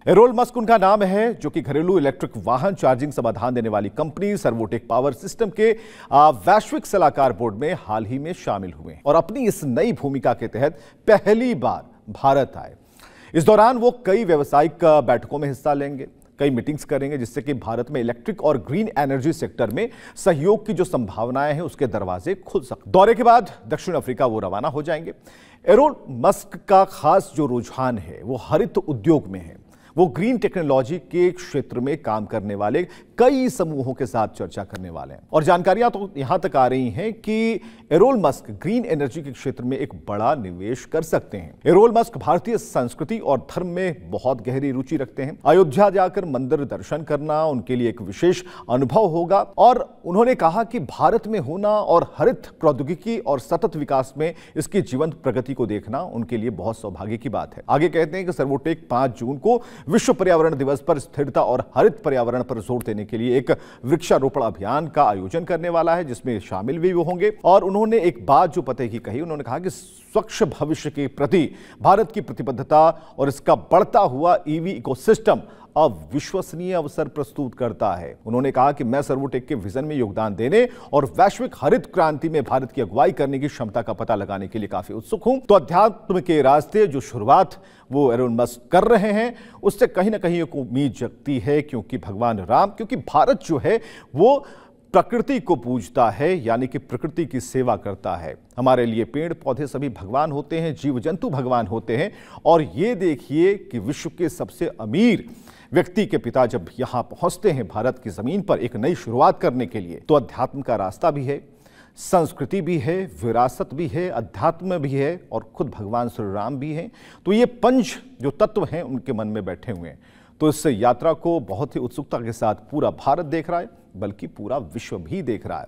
Errol Musk उनका नाम है, जो कि घरेलू इलेक्ट्रिक वाहन चार्जिंग समाधान देने वाली कंपनी सर्वोटेक पावर सिस्टम के वैश्विक सलाहकार बोर्ड में हाल ही में शामिल हुए और अपनी इस नई भूमिका के तहत पहली बार भारत आए। इस दौरान वो कई व्यावसायिक बैठकों में हिस्सा लेंगे, कई मीटिंग्स करेंगे, जिससे कि भारत में इलेक्ट्रिक और ग्रीन एनर्जी सेक्टर में सहयोग की जो संभावनाएं हैं उसके दरवाजे खुल सकते। दौरे के बाद दक्षिण अफ्रीका वो रवाना हो जाएंगे। एरोल मस्क का खास जो रुझान है वो हरित उद्योग में है। वो ग्रीन टेक्नोलॉजी के क्षेत्र में काम करने वाले कई समूहों के साथ चर्चा करने वाले हैं और जानकारियां तो यहां तक आ रही हैं कि एरोल मस्क ग्रीन एनर्जी के क्षेत्र में एक बड़ा निवेश कर सकते हैं। एरोल मस्क भारतीय संस्कृति और धर्म में बहुत गहरी रुचि रखते हैं। अयोध्या जाकर मंदिर दर्शन करना उनके लिए एक विशेष अनुभव होगा और उन्होंने कहा कि भारत में होना और हरित प्रौद्योगिकी और सतत विकास में इसकी जीवंत प्रगति को देखना उनके लिए बहुत सौभाग्य की बात है। आगे कहते हैं कि सर्वोटेक 5 जून को विश्व पर्यावरण दिवस पर स्थिरता और हरित पर्यावरण पर जोर देने के लिए एक वृक्षारोपण अभियान का आयोजन करने वाला है, जिसमें शामिल भी वो होंगे। और उन्होंने एक बात जो पते की कही, उन्होंने कहा कि स्वच्छ भविष्य के प्रति भारत की प्रतिबद्धता और इसका बढ़ता हुआ ईवी इकोसिस्टम अविश्वसनीय अवसर प्रस्तुत करता है। उन्होंने कहा कि मैं सर्वोटेक के विजन में योगदान देने और वैश्विक हरित क्रांति में भारत की अगुवाई करने की क्षमता का पता लगाने के लिए काफी उत्सुक हूं। तो अध्यात्म के रास्ते जो शुरुआत वो एरोल मस्क कर रहे हैं उससे कहीं ना कहीं एक उम्मीद जगती है, क्योंकि भगवान राम, क्योंकि भारत जो है वो प्रकृति को पूजता है, यानी कि प्रकृति की सेवा करता है। हमारे लिए पेड़ पौधे सभी भगवान होते हैं, जीव जंतु भगवान होते हैं। और ये देखिए कि विश्व के सबसे अमीर व्यक्ति के पिता जब यहां पहुंचते हैं भारत की जमीन पर एक नई शुरुआत करने के लिए, तो अध्यात्म का रास्ता भी है, संस्कृति भी है, विरासत भी है, अध्यात्म भी है और खुद भगवान श्री राम भी हैं। तो ये पंच जो तत्व हैं उनके मन में बैठे हुए हैं। तो इस यात्रा को बहुत ही उत्सुकता के साथ पूरा भारत देख रहा है, बल्कि पूरा विश्व भी देख रहा है।